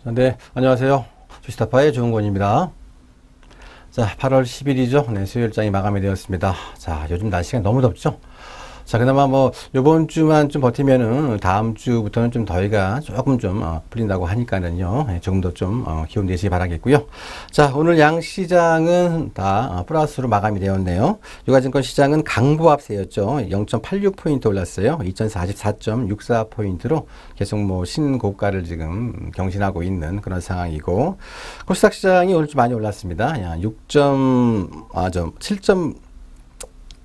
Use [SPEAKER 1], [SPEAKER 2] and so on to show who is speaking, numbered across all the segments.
[SPEAKER 1] 네, 안녕하세요. 주식타파의 조은권입니다. 자, 8월 10일이죠. 네, 수요일장이 마감이 되었습니다. 자, 요즘 날씨가 너무 덥죠? 자, 그나마 요번 주만 좀 버티면은 다음 주부터는 좀 더위가 조금 좀 풀린다고 하니까는요. 조금 더 좀 기운 내시기 바라겠고요. 자, 오늘 양시장은 다 플러스로 마감이 되었네요. 유가증권 시장은 강보합세였죠. 0.86포인트 올랐어요. 2044.64포인트로 계속 신고가를 지금 경신하고 있는 그런 상황이고, 코스닥 시장이 오늘 좀 많이 올랐습니다.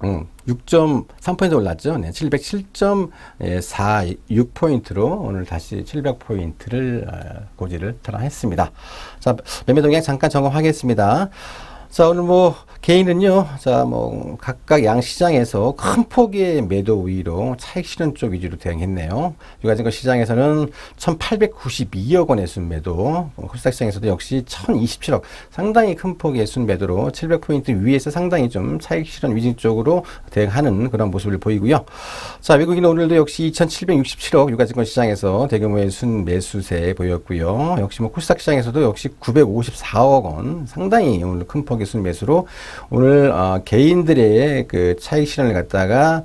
[SPEAKER 1] 6.3포인트 올랐죠. 네, 707.46포인트로 오늘 다시 700포인트를 고지를 탈환했습니다. 자, 매매 동향 잠깐 점검하겠습니다. 자, 오늘 개인은요, 자, 각각 양 시장에서 큰 폭의 매도 우위로 차익 실현 쪽 위주로 대응했네요. 유가증권 시장에서는 1,892억 원의 순매도, 코스닥 시장에서도 역시 1,027억, 상당히 큰 폭의 순매도로 700포인트 위에서 상당히 좀 차익 실현 위주 쪽으로 대응하는 그런 모습을 보이고요. 자, 외국인 오늘도 역시 2,767억 유가증권 시장에서 대규모의 순매수세 보였고요. 역시 코스닥 시장에서도 역시 954억 원, 상당히 오늘 큰 폭의 순매수로 오늘 개인들의 그 차익 실현을 갖다가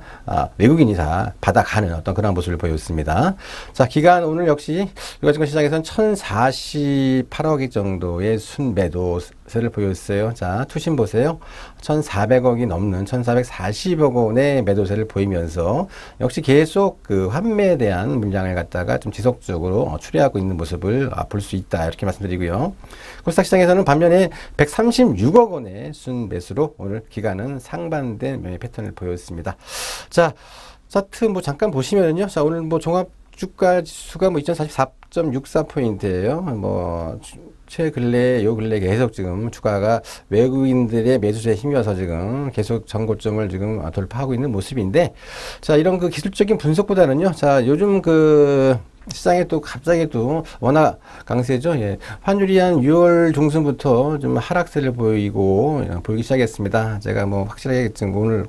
[SPEAKER 1] 외국인이 다 받아가는 어떤 그런 모습을 보였습니다. 자, 기간 오늘 역시 유가증권 시장에서는 1,048억 정도의 순매도세를 보였어요. 자, 투신 보세요. 1,400억이 넘는 1,440억 원의 매도세를 보이면서 역시 계속 그 환매에 대한 물량을 갖다가 좀 지속적으로 추리하고 있는 모습을 볼 수 있다, 이렇게 말씀드리고요. 코스닥 시장에서는 반면에 136억 원의 순매수로 오늘 기간은 상반된 매매 패턴을 보였습니다. 자, 차트 잠깐 보시면요. 자, 오늘 종합 주가 지수가 2044.64포인트예요. 요 근래 계속 지금 주가가 외국인들의 매수세에 힘입어서 지금 계속 전고점을 지금 돌파하고 있는 모습인데, 자, 이런 그 기술적인 분석보다는요. 자, 요즘 시장에 또 갑자기 또 워낙 강세죠. 예. 환율이 한 6월 중순부터 좀 하락세를 보이기 시작했습니다. 제가 확실하게 지금 오늘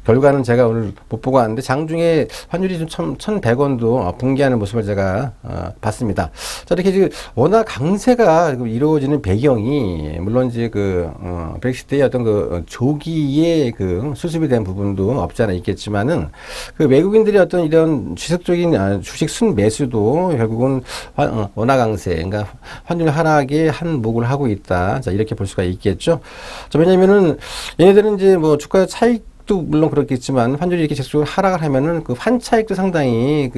[SPEAKER 1] 결과는 제가 오늘 못 보고 왔는데, 장중에 환율이 좀 1,100원도 붕괴하는 모습을 제가 봤습니다. 자, 이렇게 지금 워낙 강세가 이루어지는 배경이, 물론 이제 브렉시트의 어떤 조기에 수습이 된 부분도 없지 않아 있겠지만은, 외국인들이 어떤 이런 지속적인 주식 순매수도 결국은 원화 강세, 그러니까 환율 하락에 한몫을 하고 있다. 자, 이렇게 볼 수가 있겠죠. 자, 왜냐면은 얘네들은 이제 주가 차익 도 물론 그렇겠지만 환율이 이렇게 계속적으로 하락을 하면은 환차익도 상당히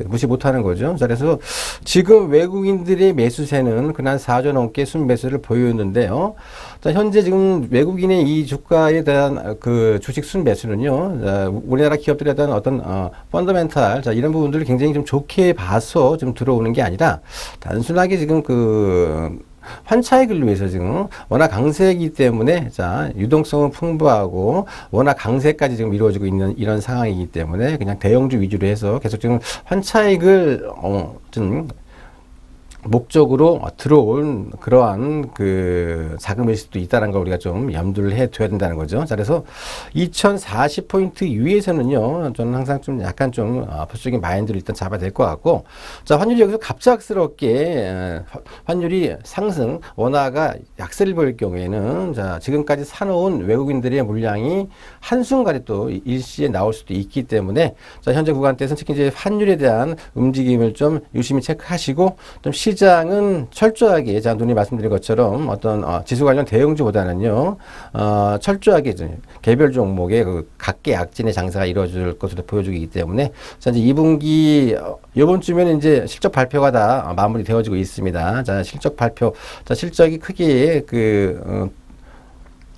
[SPEAKER 1] 무시 못하는 거죠. 그래서 지금 외국인들의 매수세는 그날 4조 넘게 순매수를 보였는데요. 자, 현재 지금 외국인의 이 주가에 대한 주식 순매수는요, 우리나라 기업들에 대한 어떤 펀더멘탈, 자, 이런 부분들을 굉장히 좀 좋게 봐서 좀 들어오는 게 아니라, 단순하게 지금 환차익을 위해서 지금 워낙 강세이기 때문에, 자, 유동성은 풍부하고 워낙 강세까지 지금 이루어지고 있는 이런 상황이기 때문에 그냥 대형주 위주로 해서 계속 지금 환차익을 좀 목적으로 들어온 그러한 자금일 수도 있다는 걸 우리가 좀 염두를 해둬야 된다는 거죠. 자, 그래서 2040포인트 위에서는요, 저는 항상 좀 약간 보수적인 마인드를 일단 잡아야 될 것 같고, 자, 환율이 여기서 갑작스럽게 환율이 상승, 원화가 약세를 보일 경우에는, 자, 지금까지 사놓은 외국인들의 물량이 한순간에 또 일시에 나올 수도 있기 때문에, 자, 현재 구간대에서는 특히 이제 환율에 대한 움직임을 좀 유심히 체크하시고, 좀 시장은 철저하게, 제가 눈이 말씀드린 것처럼 어떤 지수 관련 대형주보다는요, 철저하게 개별 종목의 각계 약진의 장사가 이루어질 것으로 보여주기 때문에, 자, 이제 2분기 이번 주면 이제 실적 발표가 다 마무리되어지고 있습니다. 자, 실적 발표, 자, 실적이 크게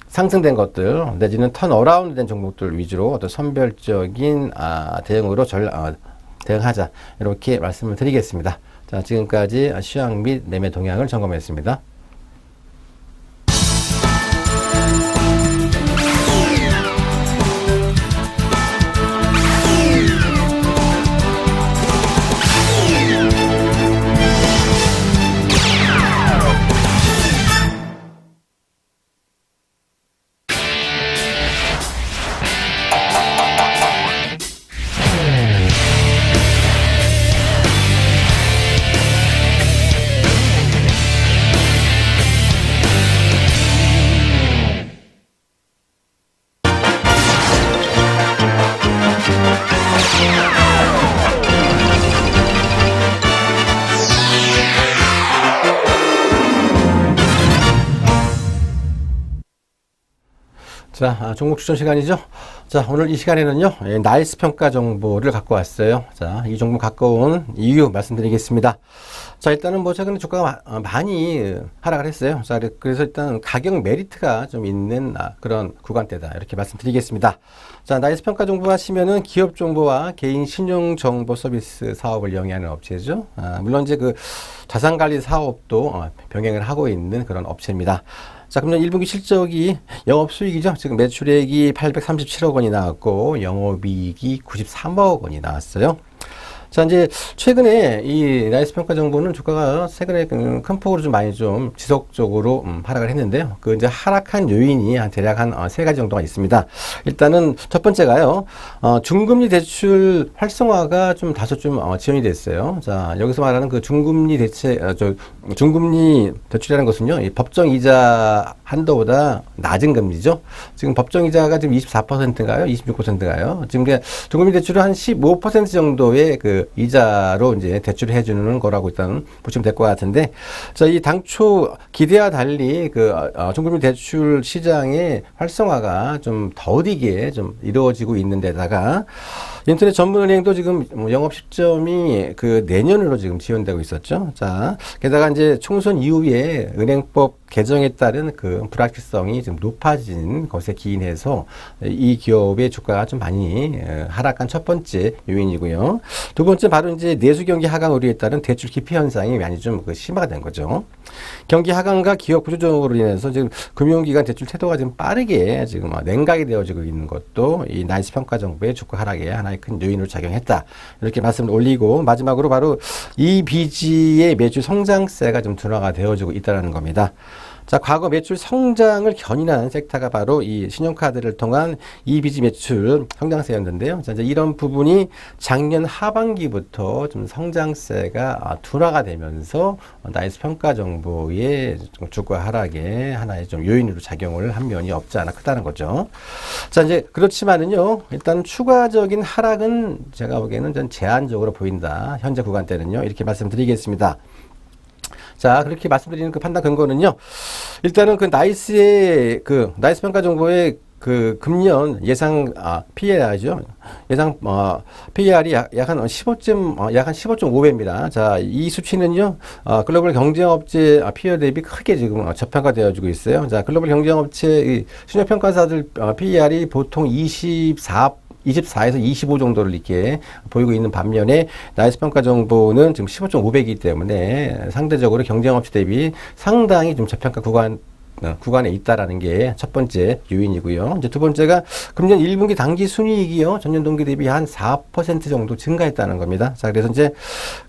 [SPEAKER 1] 상승된 것들 내지는 턴어라운드 된 종목들 위주로 어떤 선별적인 대응으로 대응하자, 이렇게 말씀을 드리겠습니다. 자, 지금까지 시황 및 매매 동향을 점검했습니다. 자, 종목 추천 시간이죠. 자, 오늘 이 시간에는요, 나이스 평가 정보를 갖고 왔어요. 자, 이 종목 갖고 온 이유 말씀드리겠습니다. 자, 일단은 뭐 최근에 주가가 많이 하락을 했어요. 자, 그래서 일단 가격 메리트가 좀 있는 그런 구간대다. 이렇게 말씀드리겠습니다. 자, 나이스 평가 정보 하시면은 기업 정보와 개인 신용 정보 서비스 사업을 영위하는 업체죠. 물론 이제 그 자산 관리 사업도 병행을 하고 있는 그런 업체입니다. 자, 그러면 1분기 실적이 영업수익이죠. 지금 매출액이 837억 원이 나왔고 영업이익이 93억 원이 나왔어요. 자, 이제 최근에 이 나이스 평가 정보는 주가가 최근에 큰 폭으로 좀 많이 좀 지속적으로 하락을 했는데요. 그 이제 하락한 요인이 대략 한 세 가지 정도가 있습니다. 일단은 첫 번째가요, 중금리 대출 활성화가 좀 다소 좀 지연이 됐어요. 자, 여기서 말하는 그 중금리 중금리 대출이라는 것은요, 이 법정 이자 한도보다 낮은 금리죠. 지금 법정 이자가 지금 24%인가요? 26%인가요? 지금 중금리 대출은 한 15% 정도의 그 이자로 이제 대출을 해주는 거라고 일단 보시면 될 것 같은데, 자, 이 당초 기대와 달리 그 중금리 대출 시장의 활성화가 좀 더디게 좀 이루어지고 있는 데다가 인터넷 전문은행도 지금 영업 시점이 그 내년으로 지금 지연되고 있었죠. 자, 게다가 이제 총선 이후에 은행법 개정에 따른 그 불확실성이 좀 높아진 것에 기인해서 이 기업의 주가가 좀 많이 하락한 첫 번째 요인이고요. 두 번째 바로 이제 내수 경기 하강 우려에 따른 대출 기피 현상이 많이 좀 심화가 된 거죠. 경기 하강과 기업 구조조정으로 인해서 지금 금융기관 대출 태도가 좀 빠르게 지금 냉각이 되어지고 있는 것도 이 나이스 평가 정보의 주가 하락에 하나의 큰 요인으로 작용했다. 이렇게 말씀을 올리고 마지막으로 바로 이 비지의 매출 성장세가 좀 둔화가 되어지고 있다는 겁니다. 자, 과거 매출 성장을 견인한 섹터가 바로 이 신용카드를 통한 이비지 매출 성장세였는데요. 자, 이제 이런 부분이 작년 하반기부터 좀 성장세가 둔화가 되면서 나이스 평가 정보의 주가 하락에 하나의 좀 요인으로 작용을 한 면이 없지 않아 크다는 거죠. 자, 이제 그렇지만은요, 일단 추가적인 하락은 제가 보기에는 좀 제한적으로 보인다. 현재 구간대는요, 이렇게 말씀드리겠습니다. 자, 그렇게 말씀드리는 그 판단 근거는요, 일단은 그 나이스의 그 나이스 평가 정보의 그 금년 예상 PER이죠. 예상 PER이 약 한 15.5배입니다. 자, 이 수치는요, 글로벌 경쟁업체 PER 대비 크게 지금 저평가되어지고 있어요. 자, 글로벌 경쟁업체 신용평가사들 PER이 보통 24에서 25 정도를 이렇게 보이고 있는 반면에 나이스 평가 정보는 지금 15.5배이기 때문에 상대적으로 경쟁업체 대비 상당히 좀 저평가 구간에 있다라는 게 첫 번째 요인이고요. 이제 두 번째가 금년 1분기 당기 순이익이요, 전년 동기 대비 한 4% 정도 증가했다는 겁니다. 자, 그래서 이제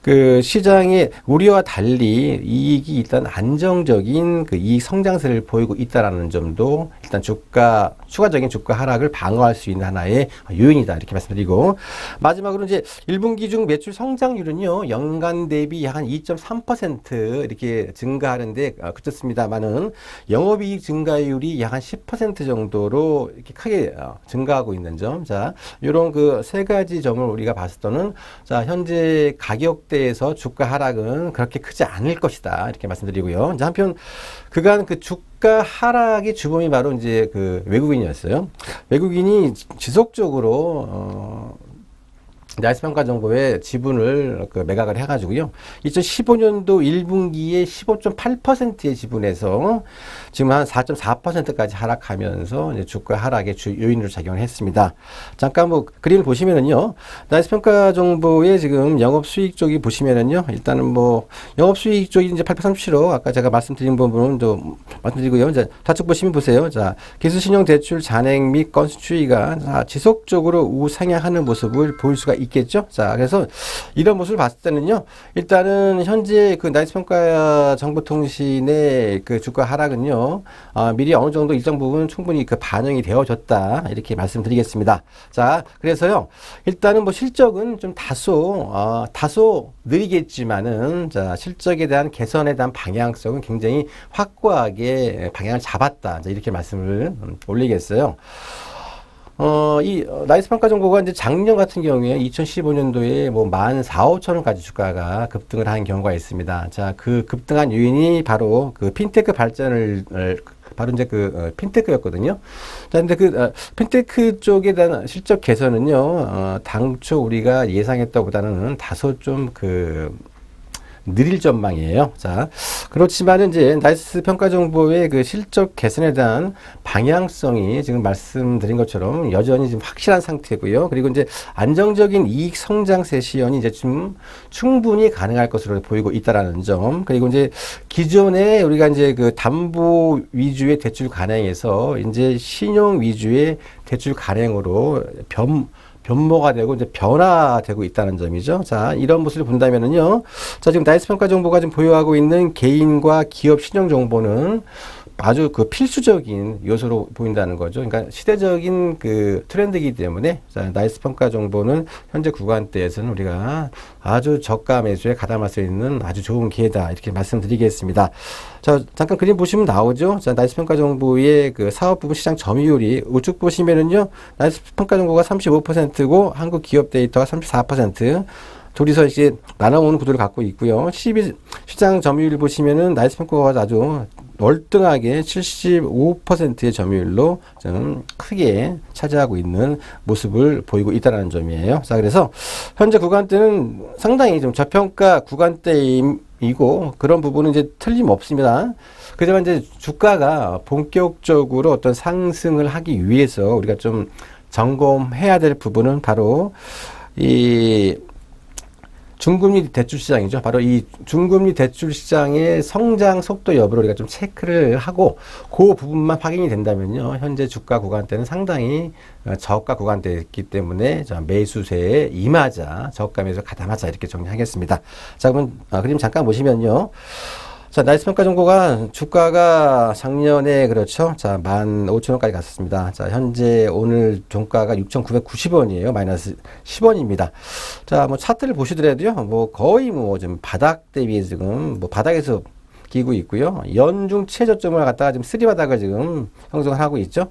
[SPEAKER 1] 그 시장의 우려와 달리 이익이 일단 안정적인 그 이익 성장세를 보이고 있다라는 점도 일단 추가적인 주가 하락을 방어할 수 있는 하나의 요인이다. 이렇게 말씀드리고, 마지막으로 이제 1분기 중 매출 성장률은요, 연간 대비 약 한 2.3% 이렇게 증가하는데 그쳤습니다만은 영업이익 증가율이 약 한 10% 정도로 이렇게 크게 증가하고 있는 점. 자, 이런 그 세 가지 점을 우리가 봤을 때는, 자, 현재 가격대에서 주가 하락은 그렇게 크지 않을 것이다. 이렇게 말씀드리고요. 이제 한편 그간 그 주가 하락의 주범이 바로 이제 그 외국인이었어요. 외국인이 지속적으로 나이스 평가 정보에 지분을 매각을 해가지고요. 2015년도 1분기에 15.8%의 지분에서 지금 한 4.4%까지 하락하면서 이제 주가 하락의 요인으로 작용을 했습니다. 잠깐 뭐 그림을 보시면은요, 나이스 평가 정보의 지금 영업 수익 쪽이 보시면은요, 일단은 뭐 영업 수익 쪽이 이제 837억 아까 제가 말씀드린 부분은 좀 말씀드리고요. 이제 좌측 보시면 보세요. 자, 기술신용 대출 잔액 및 건수 추이가 지속적으로 우상향하는 모습을 보일 수가 있겠죠. 자, 그래서 이런 모습을 봤을 때는요, 일단은 현재 그 나이스 평가 정보통신의 그 주가 하락은요, 미리 어느 정도 일정 부분 충분히 그 반영이 되어졌다. 이렇게 말씀드리겠습니다. 자, 그래서요, 일단은 뭐 실적은 좀 다소 느리겠지만은, 자, 실적에 대한 개선에 대한 방향성은 굉장히 확고하게 방향을 잡았다. 이렇게 말씀을 올리겠어요. 나이스 평가 정보가 이제 작년 같은 경우에 2015년도에 뭐 14,500원까지 주가가 급등을 한 경우가 있습니다. 자, 그 급등한 요인이 바로 그 핀테크 발전을 바로 이제 핀테크였거든요. 자, 근데 핀테크 쪽에 대한 실적 개선은요, 당초 우리가 예상했던 보다는 다소 좀 느릴 전망이에요. 자, 그렇지만은 이제 나이스 평가 정보의 그 실적 개선에 대한 방향성이 지금 말씀드린 것처럼 여전히 지금 확실한 상태고요. 그리고 이제 안정적인 이익 성장세 시현이 이제 좀 충분히 가능할 것으로 보이고 있다라는 점. 그리고 이제 기존에 우리가 이제 그 담보 위주의 대출 간행에서 이제 신용 위주의 대출 간행으로 변모가 되고 이제 변화되고 있다는 점이죠. 자, 이런 모습을 본다면은요. 자, 지금 나이스 평가 정보가 지금 보유하고 있는 개인과 기업 신용 정보는 아주 필수적인 요소로 보인다는 거죠. 그러니까 시대적인 트렌드이기 때문에 자, 나이스 평가 정보는 현재 구간대에서는 우리가 아주 저가 매수에 가담할 수 있는 아주 좋은 기회다. 이렇게 말씀드리겠습니다. 자, 잠깐 그림 보시면 나오죠. 자, 나이스 평가 정보의 사업 부분 시장 점유율이 우측 보시면은요. 나이스 평가 정보가 35%고 한국 기업 데이터가 34%. 둘이서 이제 나눠오는 구도를 갖고 있고요. 시장 점유율 보시면은 나이스 평가가 아주 월등하게 75%의 점유율로 좀 크게 차지하고 있는 모습을 보이고 있다는 점이에요. 자, 그래서 현재 구간대는 상당히 좀 저평가 구간대이고 그런 부분은 이제 틀림없습니다. 그지만 이제 주가가 본격적으로 어떤 상승을 하기 위해서 우리가 좀 점검해야 될 부분은 바로 이 중금리 대출 시장이죠. 바로 이 중금리 대출 시장의 성장 속도 여부를 우리가 좀 체크를 하고 그 부분만 확인이 된다면요. 현재 주가 구간대는 상당히 저가 구간대이기 때문에 매수세에 임하자, 저가 매수 가담하자 이렇게 정리하겠습니다. 자, 그러면 그림 잠깐 보시면요. 자, 나이스 평가 정보가 주가가 작년에 그렇죠. 자, 15,000원까지 갔었습니다. 자, 현재 오늘 종가가 6,990원이에요. 마이너스 10원입니다. 자, 뭐 차트를 보시더라도요. 뭐 거의 좀 바닥 대비 지금 바닥에서 기고 있고요. 연중 최저점을 갖다가 지금 쓰리바닥을 지금 형성을 하고 있죠.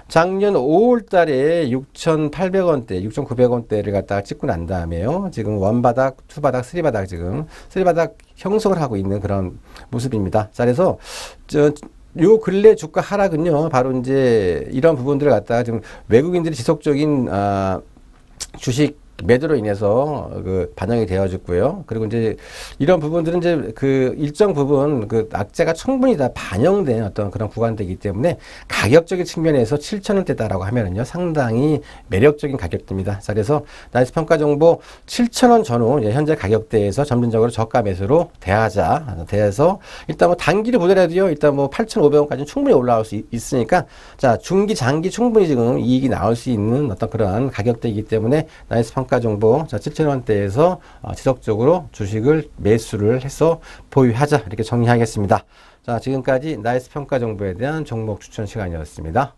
[SPEAKER 1] 작년 5월 달에 6,800원대, 6,900원대를 갖다가 찍고 난 다음에요. 지금 원바닥, 투바닥, 쓰리바닥 지금 쓰리바닥 형성을 하고 있는 그런 모습입니다. 자, 그래서 요 근래 주가 하락은요. 바로 이제 이런 부분들을 갖다가 지금 외국인들이 지속적인 주식 매도로 인해서 반영이 되어졌고요. 그리고 이제 이런 부분들은 이제 일정 부분 악재가 충분히 다 반영된 어떤 그런 구간대이기 때문에 가격적인 측면에서 7,000원대다라고 하면은요 상당히 매력적인 가격대입니다. 자, 그래서 나이스 평가 정보 7,000원 전후 현재 가격대에서 점진적으로 저가 매수로 대해서 일단 뭐 단기를 보더라도요 일단 뭐 8,500원까지는 충분히 올라올 수 있으니까 자, 중기 장기 충분히 지금 이익이 나올 수 있는 어떤 그러한 가격대이기 때문에 나이스 평가 정보 7,000원대에서 지속적으로 주식을 매수를 해서 보유하자 이렇게 정리하겠습니다. 자, 지금까지 나이스 평가 정보에 대한 종목 추천 시간이었습니다.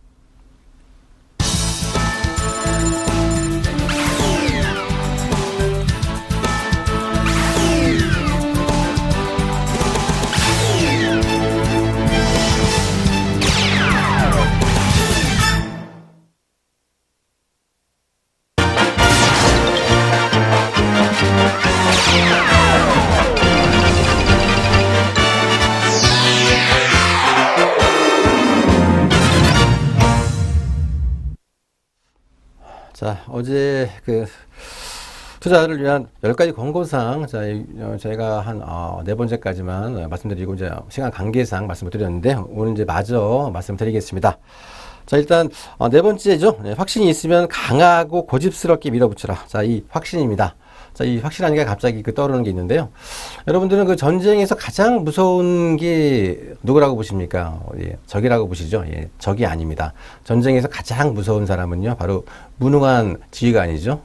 [SPEAKER 1] 자, 어제 투자를 위한 10가지 권고사항, 저희가 한, 4번째까지만 말씀드리고, 이제 시간 관계상 말씀을 드렸는데, 오늘 이제 마저 말씀드리겠습니다. 자, 일단, 4번째죠. 확신이 있으면 강하고 고집스럽게 밀어붙여라. 자, 이 확신입니다. 자, 이 확실하니까 갑자기 떠오르는 게 있는데요. 여러분들은 전쟁에서 가장 무서운 게 누구라고 보십니까? 적이라고 보시죠? 예, 적이 아닙니다. 전쟁에서 가장 무서운 사람은요, 바로 무능한 지휘관이죠.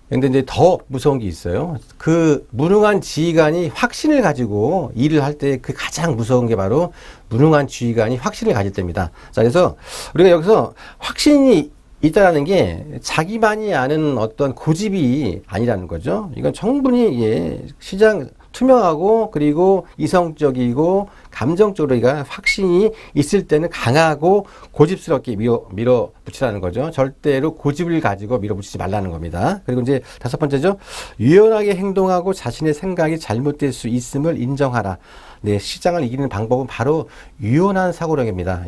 [SPEAKER 1] 근데 이제 더 무서운 게 있어요. 그 무능한 지휘관이 확신을 가지고 일을 할 때 가장 무서운 게 바로 무능한 지휘관이 확신을 가질 때입니다. 자, 그래서 우리가 여기서 확신이 있다라는 게 자기만이 아는 어떤 고집이 아니라는 거죠. 이건 충분히 시장 투명하고 그리고 이성적이고 감정적으로 우리가 확신이 있을 때는 강하고 고집스럽게 밀어붙이라는 거죠. 절대로 고집을 가지고 밀어붙이지 말라는 겁니다. 그리고 이제 다섯 번째죠. 유연하게 행동하고 자신의 생각이 잘못될 수 있음을 인정하라. 네, 시장을 이기는 방법은 바로 유연한 사고력입니다.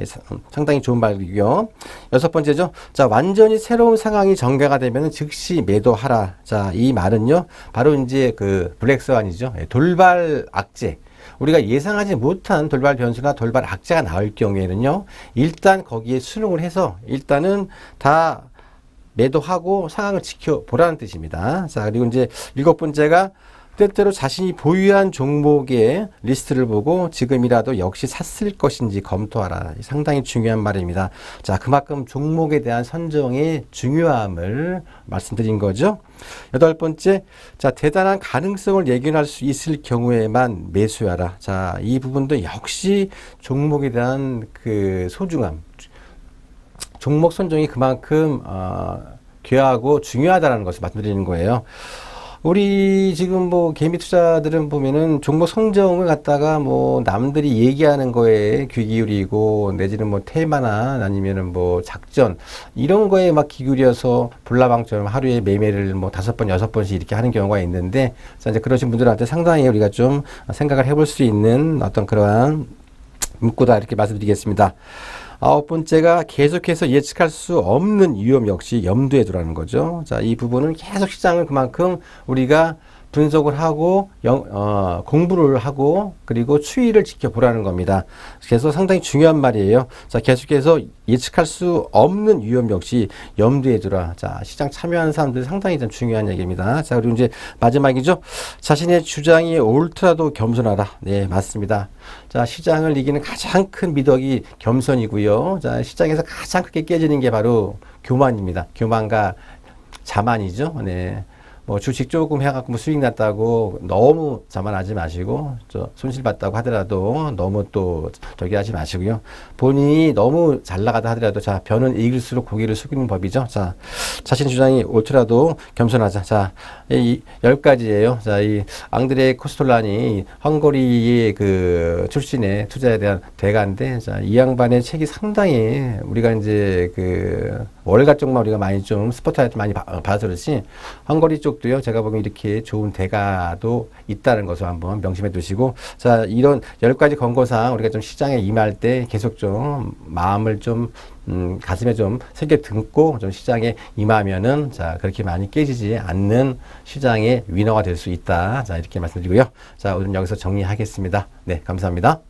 [SPEAKER 1] 상당히 좋은 말이고요. 여섯 번째죠. 자, 완전히 새로운 상황이 전개가 되면 즉시 매도하라. 자, 이 말은요, 바로 이제 그 블랙스완이죠. 돌발 악재. 우리가 예상하지 못한 돌발 변수나 돌발 악재가 나올 경우에는요, 일단 거기에 순응을 해서 일단은 다 매도하고 상황을 지켜보라는 뜻입니다. 자, 그리고 이제 일곱 번째가 때때로 자신이 보유한 종목의 리스트를 보고 지금이라도 역시 샀을 것인지 검토하라. 상당히 중요한 말입니다. 자, 그만큼 종목에 대한 선정의 중요함을 말씀드린 거죠. 여덟 번째, 자, 대단한 가능성을 예견할 수 있을 경우에만 매수하라. 자, 이 부분도 역시 종목에 대한 그 소중함, 종목 선정이 그만큼 귀하고 중요하다는 것을 말씀드리는 거예요. 우리 지금 뭐 개미 투자들은 보면은 종목 선정을 갖다가 뭐 남들이 얘기하는 거에 귀 기울이고 내지는 뭐 테마나 아니면은 뭐 작전 이런 거에 막 귀 기울여서 볼라방처럼 하루에 매매를 뭐 5번, 6번씩 이렇게 하는 경우가 있는데, 자, 이제 그러신 분들한테 상당히 우리가 좀 생각을 해볼 수 있는 어떤 그러한 문구다 이렇게 말씀드리겠습니다. 아홉 번째가 계속해서 예측할 수 없는 위험 역시 염두에 두라는 거죠. 자, 이 부분은 계속 시장을 그만큼 우리가 분석을 하고 공부를 하고 그리고 추이를 지켜보라는 겁니다. 그래서 상당히 중요한 말이에요. 자, 계속해서 예측할 수 없는 위험 역시 염두에 두라. 자, 시장 참여하는 사람들 상당히 좀 중요한 얘기입니다. 자, 그리고 이제 마지막이죠. 자신의 주장이 옳더라도 겸손하라. 네, 맞습니다. 자, 시장을 이기는 가장 큰 미덕이 겸손이고요. 자, 시장에서 가장 크게 깨지는 게 바로 교만입니다. 교만과 자만이죠. 네. 뭐 주식 조금 해갖고 뭐 수익 났다고 너무 자만하지 마시고, 손실 봤다고 하더라도 너무 또 저기 하지 마시고요. 본인이 너무 잘 나가다 하더라도, 자, 변은 이길수록 고개를 숙이는 법이죠. 자, 자신의 주장이 옳더라도 겸손하자. 자, 이 10가지예요. 자, 이 앙드레 코스톨라니 헝가리의 그 출신의 투자에 대한 대가인데, 자, 이 양반의 책이 상당히 우리가 이제 그 월가 쪽만 우리가 많이 좀 스포트라이트 많이 봐서 그렇지, 헝가리 쪽도요, 제가 보기엔 이렇게 좋은 대가도 있다는 것을 한번 명심해 두시고, 자, 이런 10가지 권고사항 우리가 좀 시장에 임할 때 계속 좀 마음을 좀 가슴에 좀 새겨 듣고 좀 시장에 임하면은, 자, 그렇게 많이 깨지지 않는 시장의 위너가 될 수 있다. 자, 이렇게 말씀드리고요. 자, 오늘 여기서 정리하겠습니다. 네, 감사합니다.